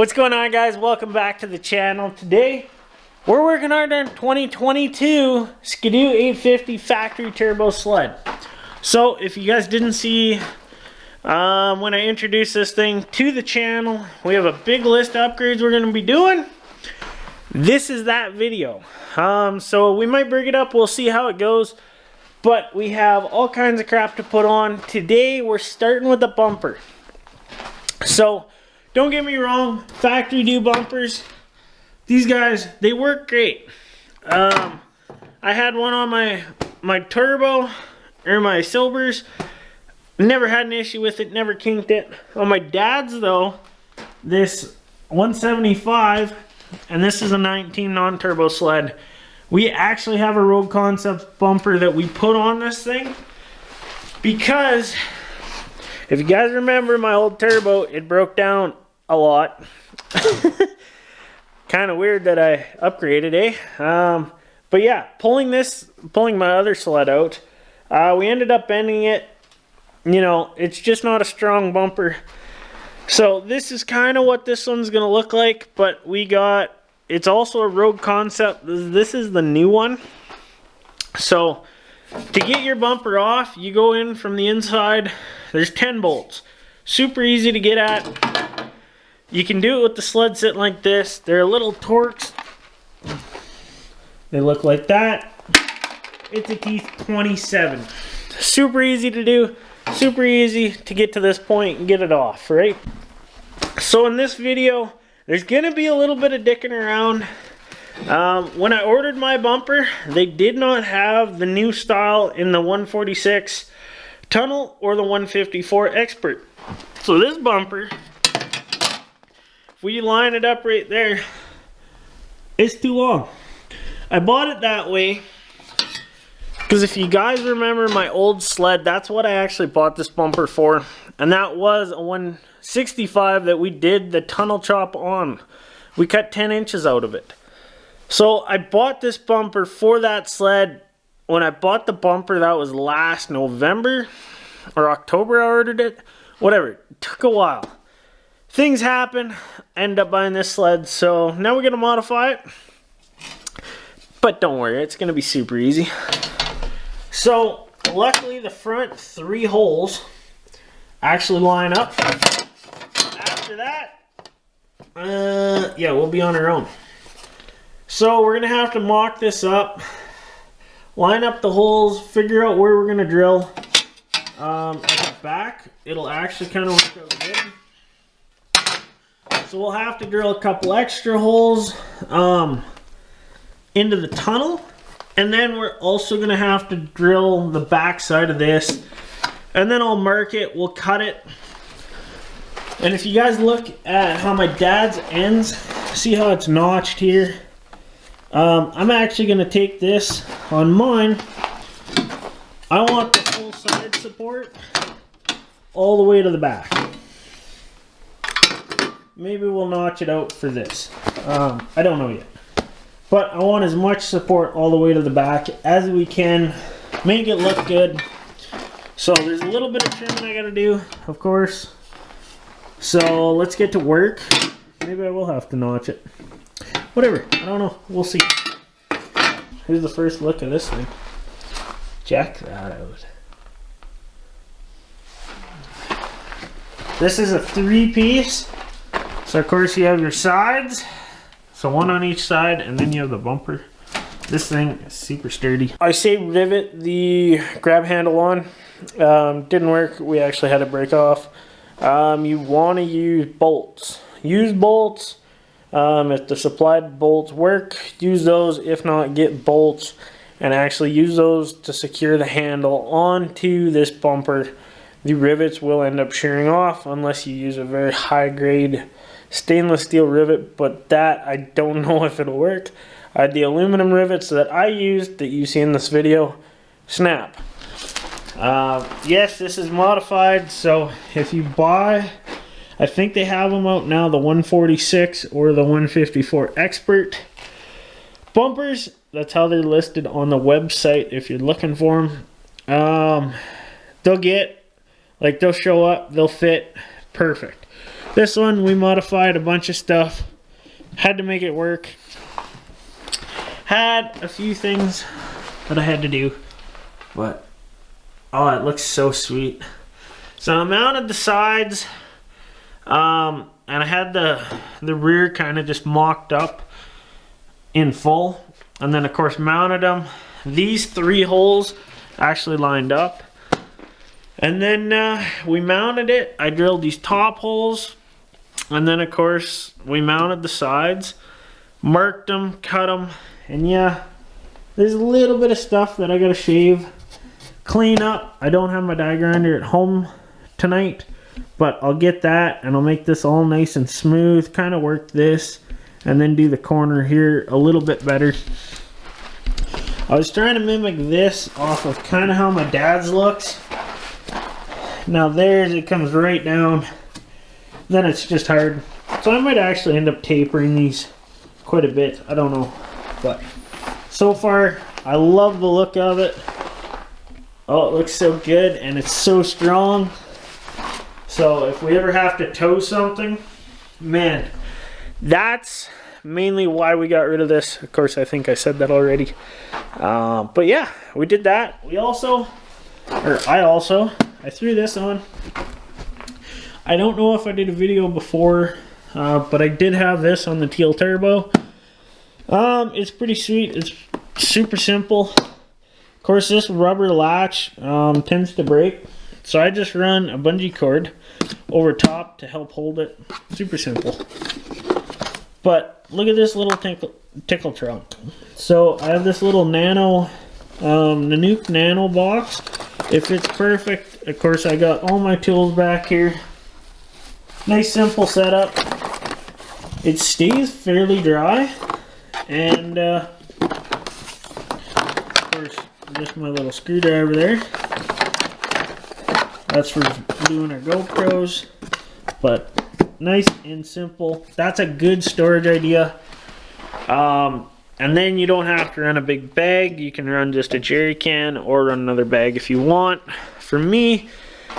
What's going on, guys? Welcome back to the channel. Today we're working on our 2022 Skidoo 850 factory turbo sled. So if you guys didn't see when I introduced this thing to the channel, we have a big list of upgrades we're going to be doing. This is that video. So we might bring it up, we'll see how it goes, but we have all kinds of crap to put on. Today we're starting with the bumper. So don't get me wrong, factory do bumpers, these guys, they work great. I had one on my turbo, or my silvers, never had an issue with it, never kinked it. On my dad's though, this 175, and this is a 19 non-turbo sled, we actually have a Road Concepts bumper that we put on this thing, because if you guys remember my old turbo, it broke down a lot. Kind of weird that I upgraded, eh? But yeah, pulling my other sled out, we ended up bending it. You know, it's just not a strong bumper. So this is kind of what this one's going to look like, but it's also a Road Concept. This is the new one. So to get your bumper off, you go in from the inside. There's 10 bolts. Super easy to get at. You can do it with the sled sitting like this. They're little Torx. They look like that. It's a T27. Super easy to do. Super easy to get to this point and get it off, right? So in this video, there's going to be a little bit of dicking around. When I ordered my bumper, they did not have the new style in the 146 tunnel or the 154 expert. So this bumper, if we line it up right there, it's too long. I bought it that way because if you guys remember my old sled, that's what I actually bought this bumper for. And that was a 165 that we did the tunnel chop on. We cut 10 inches out of it. So I bought this bumper for that sled. When I bought the bumper, that was last November or October I ordered it. Whatever, it took a while. Things happen, I ended up buying this sled, so now we're going to modify it. But don't worry, it's going to be super easy. So, luckily the front 3 holes actually line up. After that, yeah, we'll be on our own. So we're going to have to mock this up, line up the holes, figure out where we're going to drill. At the back, it'll actually kind of work out good. So we'll have to drill a couple extra holes into the tunnel. And then we're also going to have to drill the back side of this. And then I'll mark it, we'll cut it. And if you guys look at how my dad's ends, see how it's notched here? I'm actually going to take this on mine. I want the full side support all the way to the back. Maybe we'll notch it out for this. I don't know yet. But I want as much support all the way to the back as we can. Make it look good. So there's a little bit of trimming I gotta do, of course. So let's get to work. Maybe I will have to notch it. Whatever, I don't know. We'll see. Here's the first look of this thing. Check that out. This is a 3-piece. So of course you have your sides, so one on each side, and then you have the bumper. This thing is super sturdy. I say rivet the grab handle on. Didn't work, we actually had it break off. You want to use bolts. Use bolts. If the supplied bolts work, use those. If not, get bolts and actually use those to secure the handle onto this bumper. The rivets will end up shearing off unless you use a very high grade stainless steel rivet, but that I don't know if it'll work. The aluminum rivets that I used that you see in this video snap. Yes, this is modified, so if you buy, I think they have them out now, the 146 or the 154 expert bumpers. That's how they're listed on the website if you're looking for them. They'll show up, they'll fit perfect. This one we modified a bunch of stuff. Had to make it work. Had a few things that I had to do, but oh, it looks so sweet. So I mounted the sides, and I had the rear kind of just mocked up in full, and then of course mounted them. These 3 holes actually lined up, and then we mounted it. I drilled these top holes, and then of course we mounted the sides, marked them, cut them, and yeah, there's a little bit of stuff that I gotta shave, clean up. I don't have my die grinder at home tonight, but I'll get that and I'll make this all nice and smooth, kind of work this and then do the corner here a little bit better. I was trying to mimic this off of kind of how my dad's looks. Now theirs, it comes right down, then it's just hard. So I might actually end up tapering these quite a bit, I don't know, but so far I love the look of it. Oh, it looks so good and it's so strong. So if we ever have to tow something, man, that's mainly why we got rid of this. Of course, I think I said that already. But yeah, we did that. I threw this on. I don't know if I did a video before, but I did have this on the Teal Turbo. It's pretty sweet. It's super simple. Of course, this rubber latch tends to break, so I just run a bungee cord over top to help hold it. Super simple. But look at this little tickle trunk. So I have this little nano, Nanook Nano box. It fits perfect. Of course, I got all my tools back here. Nice simple setup. It stays fairly dry, and of course, just my little screwdriver there. That's for doing our GoPros, but nice and simple. That's a good storage idea. And then you don't have to run a big bag. You can run just a jerry can or run another bag if you want. For me,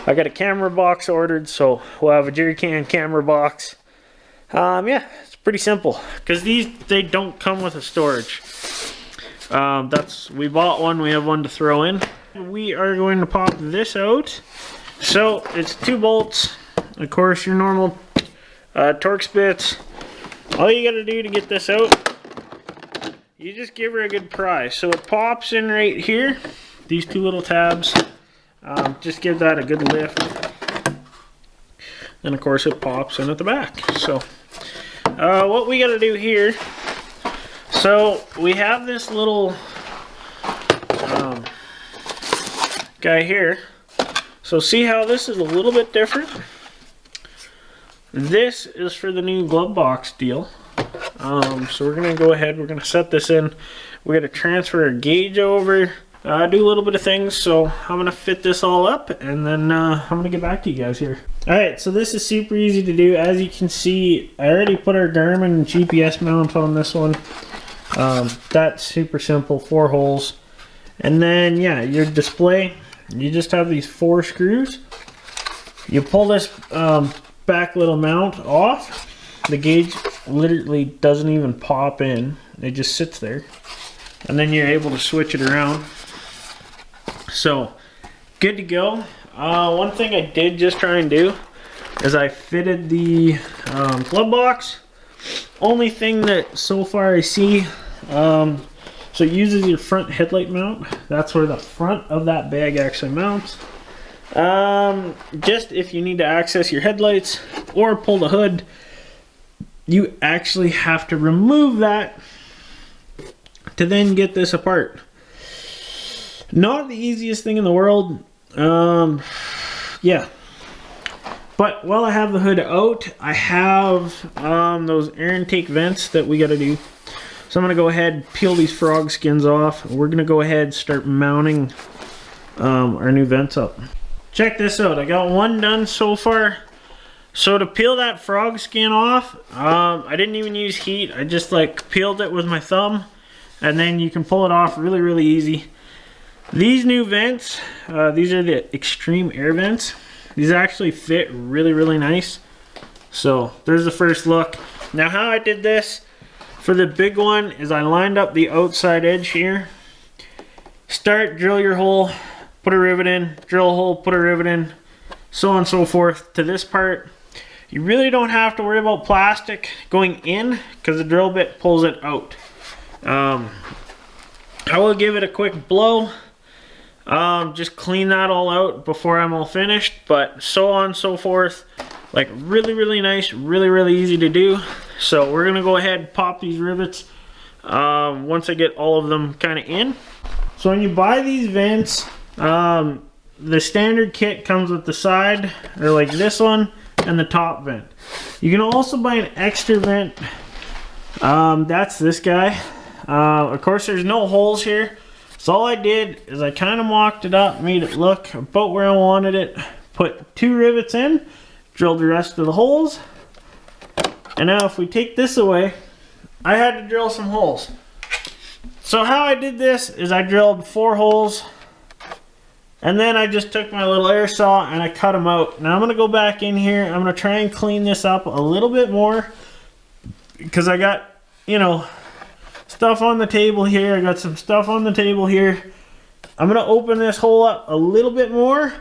I got a camera box ordered, so we'll have a jerry can camera box. Yeah, it's pretty simple because they don't come with a storage. We bought one. We have one to throw in. We are going to pop this out. So it's 2 bolts. Of course, your normal Torx bits. All you got to do to get this out, you just give her a good pry. So it pops in right here. These 2 little tabs. Just give that a good lift. And of course it pops in at the back. So what we got to do here. So we have this little guy here. So see how this is a little bit different? This is for the new glove box deal. So we're going to go ahead, we're going to set this in. We're going to transfer our gauge over, do a little bit of things. So I'm going to fit this all up, and then I'm going to get back to you guys here. Alright, so this is super easy to do. As you can see, I already put our Garmin GPS mount on this one. That's super simple, 4 holes. And then, yeah, your display, you just have these 4 screws. You pull this back little mount off. The gauge literally doesn't even pop in. It just sits there. And then you're able to switch it around. So, good to go. One thing I did just try and do is I fitted the glove box. Only thing that so far I see, so it uses your front headlight mount. That's where the front of that bag actually mounts. Just if you need to access your headlights or pull the hood, you actually have to remove that to then get this apart. Not the easiest thing in the world. Yeah. But while I have the hood out, I have those air intake vents that we got to do. So I'm going to go ahead, peel these frog skins off. We're going to go ahead and start mounting our new vents up. Check this out. I got one done so far. So to peel that frog skin off, I didn't even use heat. I just like peeled it with my thumb, and then you can pull it off really easy. These new vents, these are the extreme air vents. These actually fit really nice. So there's the first look. Now how I did this for the big one is I lined up the outside edge here. Start, drill your hole, put a rivet in, drill a hole, put a rivet in, so on and so forth to this part. You really don't have to worry about plastic going in because the drill bit pulls it out. I will give it a quick blow. Just clean that all out before I'm all finished, but so on and so forth. Like really nice, really easy to do. So we're gonna go ahead and pop these rivets once I get all of them kind of in. So when you buy these vents, the standard kit comes with the side, or like this one, and the top vent. You can also buy an extra vent. That's this guy. Of course there's no holes here. So all I did is I kind of mocked it up, made it look about where I wanted it, put 2 rivets in, drilled the rest of the holes. And now if we take this away, I had to drill some holes. So how I did this is I drilled 4 holes, and then I just took my little air saw and I cut them out. Now I'm going to go back in here. I'm going to try and clean this up a little bit more because I got, you know, stuff on the table here. I got some stuff on the table here. I'm going to open this hole up a little bit more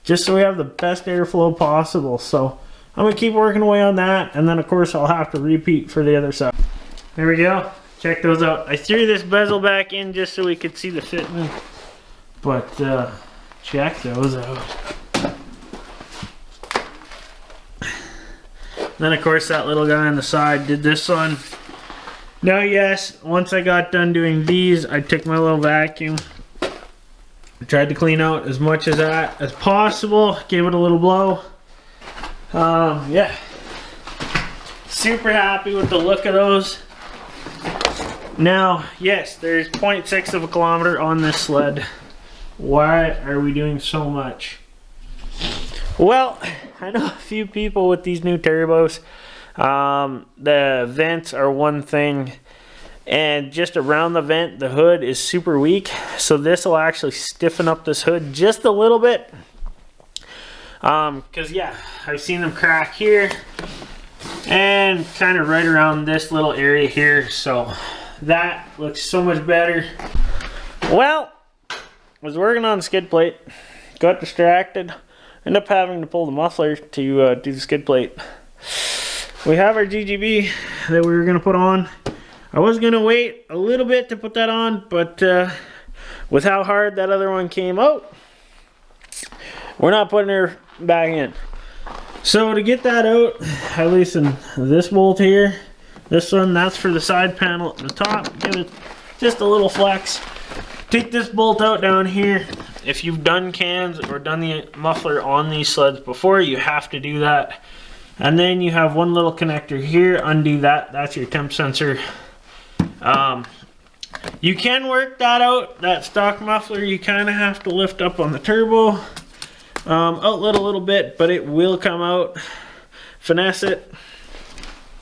just so we have the best airflow possible. So I'm going to keep working away on that, and then of course I'll have to repeat for the other side. There we go. Check those out. I threw this bezel back in just so we could see the fitment, but check those out. Then of course that little guy on the side did this one. Now yes, once I got done doing these, I took my little vacuum, tried to clean out as much of that as possible, gave it a little blow. Yeah, super happy with the look of those. Now yes, there's 0.6 of a kilometer on this sled. Why are we doing so much? Well, I know a few people with these new turbos. The vents are one thing, and just around the vent the hood is super weak, so this will actually stiffen up this hood just a little bit, because yeah, I've seen them crack here and kind of right around this little area here, so that looks so much better. Well, I was working on the skid plate, got distracted, ended up having to pull the muffler to do the skid plate. We have our GGB that we were going to put on. I was going to wait a little bit to put that on, but with how hard that other one came out, we're not putting her back in. So to get that out, I loosen this bolt here. This one, that's for the side panel at the top. Give it just a little flex. Take this bolt out down here. If you've done cans or done the muffler on these sleds before, you have to do that. And then you have one little connector here. Undo that. That's your temp sensor. You can work that out. That stock muffler, you kind of have to lift up on the turbo. Outlet a little bit, but it will come out. Finesse it.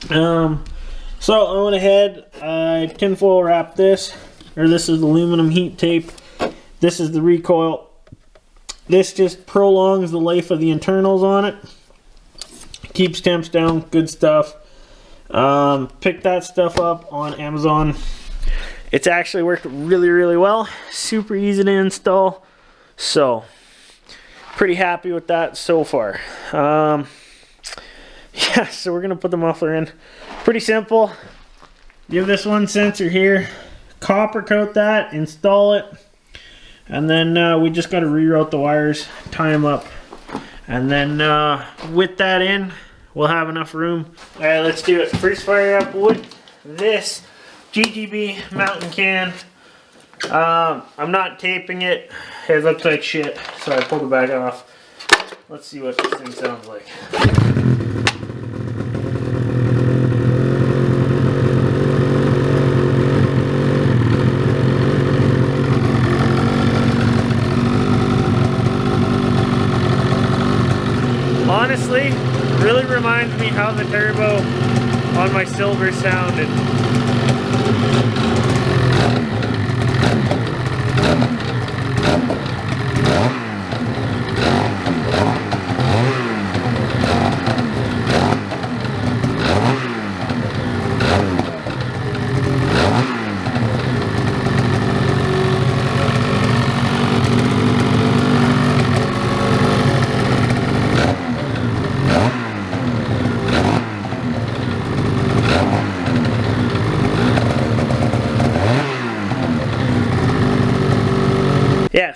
So I went ahead, I tinfoil wrapped this, or this is aluminum heat tape. This is the recoil. This just prolongs the life of the internals on it. Keeps temps down, good stuff. Picked that stuff up on Amazon. It's actually worked really well. Super easy to install. So, pretty happy with that so far. Yeah, so we're gonna put the muffler in. Pretty simple. You have this one sensor here. Copper coat that, install it. And then we just gotta reroute the wires, tie them up. And then with that in, we'll have enough room. All right, let's do it. First fire up with this GGB mountain can. I'm not taping it. It looks like shit, so I pulled the back off. Let's see what this thing sounds like. Honestly, really reminds me how the turbo on my Silver sounded.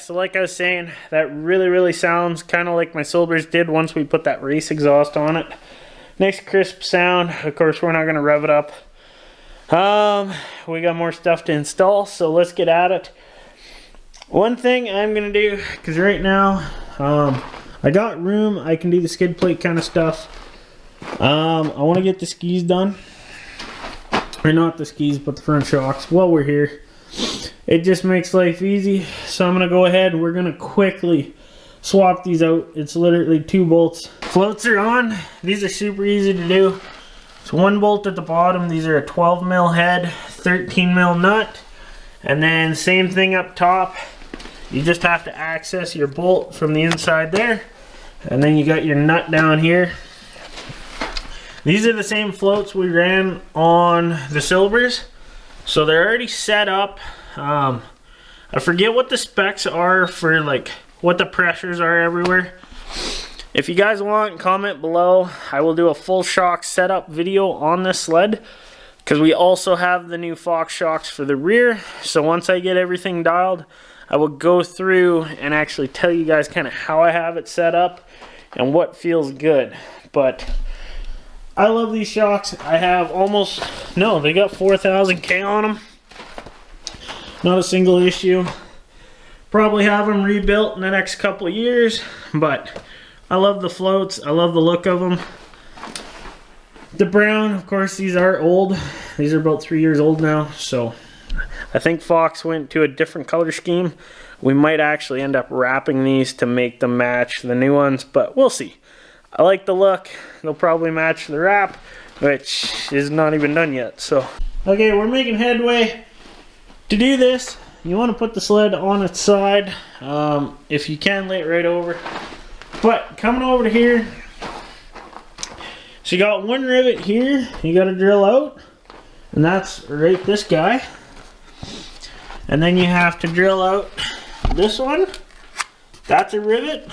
so like I was saying, that really sounds kind of like my Silvers did once we put that race exhaust on it. Nice crisp sound. Of course, we're not going to rev it up. We got more stuff to install, so let's get at it. One thing I'm going to do, because right now I got room, I can do the skid plate kind of stuff. I want to get the skis done. Or not the skis, but the front shocks while we're here. It just makes life easy. So I'm going to go ahead and we're going to quickly swap these out. It's literally 2 bolts. Floats are on. These are super easy to do. It's 1 bolt at the bottom. These are a 12 mil head, 13 mil nut. And then same thing up top. You just have to access your bolt from the inside there. And then you got your nut down here. These are the same floats we ran on the Silvers. So they're already set up. I forget what the specs are for like what the pressures are everywhere. If you guys want, comment below. I will do a full shock setup video on this sled, because we also have the new Fox shocks for the rear. So once I get everything dialed, I will go through and actually tell you guys kind of how I have it set up and what feels good. But I love these shocks. I have almost, no, they got 4,000K on them. Not a single issue. Probably have them rebuilt in the next couple of years, but I love the floats. I love the look of them. The brown, of course, these are old. These are about 3 years old now, so I think Fox went to a different color scheme. We might actually end up wrapping these to make them match the new ones, but we'll see. I like the look. They'll probably match the wrap, which is not even done yet. So, okay, we're making headway. To do this, you want to put the sled on its side. If you can, lay it right over. But coming over to here, so you got 1 rivet here. You got to drill out, and that's right this guy. And then you have to drill out this one. That's a rivet.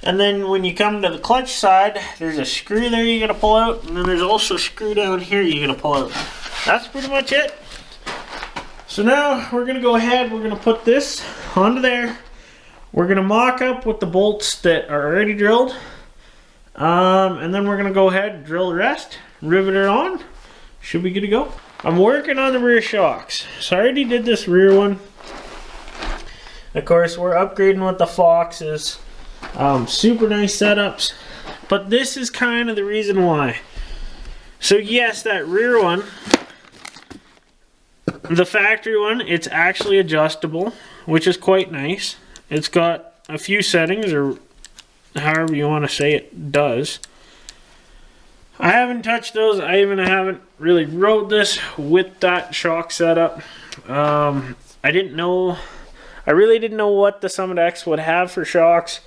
And then when you come to the clutch side, there's a screw there you gotta pull out, and then there's also a screw down here you gotta pull out. That's pretty much it. So now we're gonna go ahead, we're gonna put this onto there. We're gonna mock up with the bolts that are already drilled. And then we're gonna go ahead and drill the rest, rivet it on. Should be good to go. I'm working on the rear shocks. So I already did this rear one. Of course, we're upgrading with the Foxes. Super nice setups, but this is kind of the reason why. So yes, that rear one, the factory one, it's actually adjustable, which is quite nice. It's got a few settings, or however you want to say it does. I haven't touched those. I even haven't really rode this with that shock setup. I really didn't know what the Summit X would have for shocks.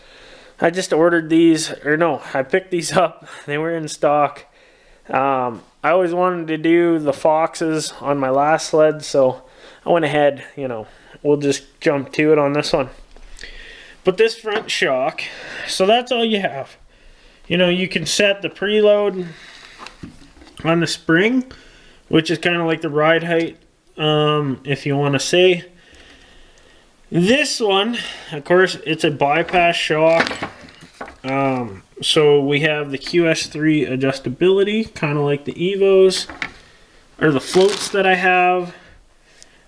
I just ordered these, or no, I picked these up. They were in stock. I always wanted to do the Foxes on my last sled, so I went ahead, you know, we'll just jump to it on this one. But this front shock, so that's all you have. You know, you can set the preload on the spring, which is kind of like the ride height, if you want to say. This one, of course, it's a bypass shock. So we have the QS3 adjustability, kind of like the Evos, or the floats that I have.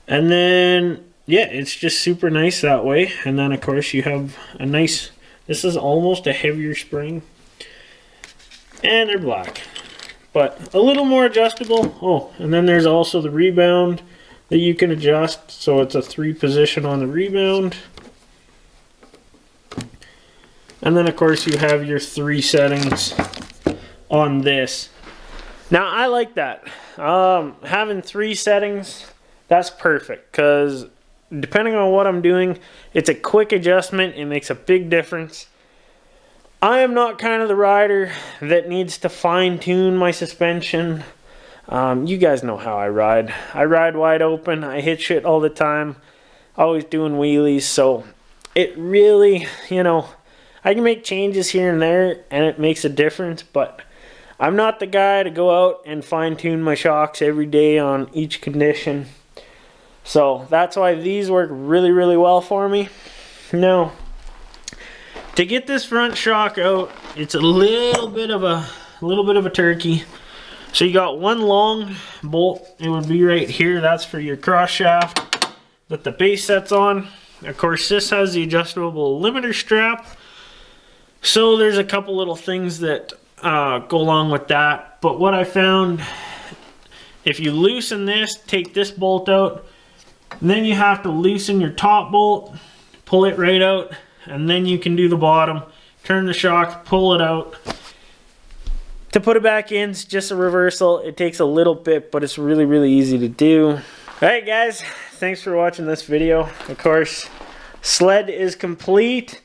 And then, yeah, it's just super nice that way. And then, of course, you have a nice, this is almost a heavier spring. And they're black, but a little more adjustable. Oh, and then there's also the rebound that you can adjust, so it's a 3 position on the rebound. And then of course you have your 3 settings on this. Now I like that. Having 3 settings, that's perfect, because depending on what I'm doing, it's a quick adjustment. It makes a big difference. I am not kind of the rider that needs to fine-tune my suspension. You guys know how I ride. I ride wide open. I hit shit all the time. Always doing wheelies. So it really, you know, I can make changes here and there and it makes a difference. But I'm not the guy to go out and fine-tune my shocks every day on each condition. So that's why these work really, really well for me. Now, to get this front shock out, it's a little bit of a turkey. So you got one long bolt. It would be right here. That's for your cross shaft that the base sets on. Of course, this has the adjustable limiter strap. So there's a couple little things that go along with that. But what I found, if you loosen this, take this bolt out, then you have to loosen your top bolt, pull it right out, and then you can do the bottom, turn the shock, pull it out. To put it back in, it's just a reversal. It takes a little bit, but it's really, really easy to do. Alright guys, thanks for watching this video. Of course, sled is complete.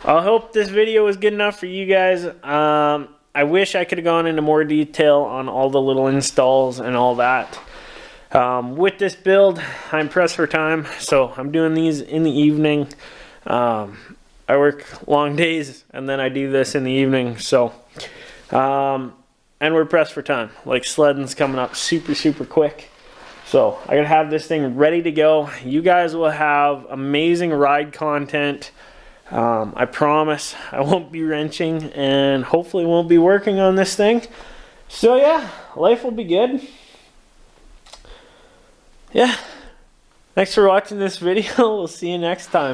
I hope this video was good enough for you guys. I wish I could have gone into more detail on all the little installs and all that. With this build, I'm pressed for time, so I'm doing these in the evening. I work long days, and then I do this in the evening, so... and we're pressed for time. Like, sledding's coming up super, super quick. So I gotta have this thing ready to go. You guys will have amazing ride content. I promise I won't be wrenching and hopefully won't be working on this thing. So yeah, life will be good. Yeah. Thanks for watching this video. We'll see you next time.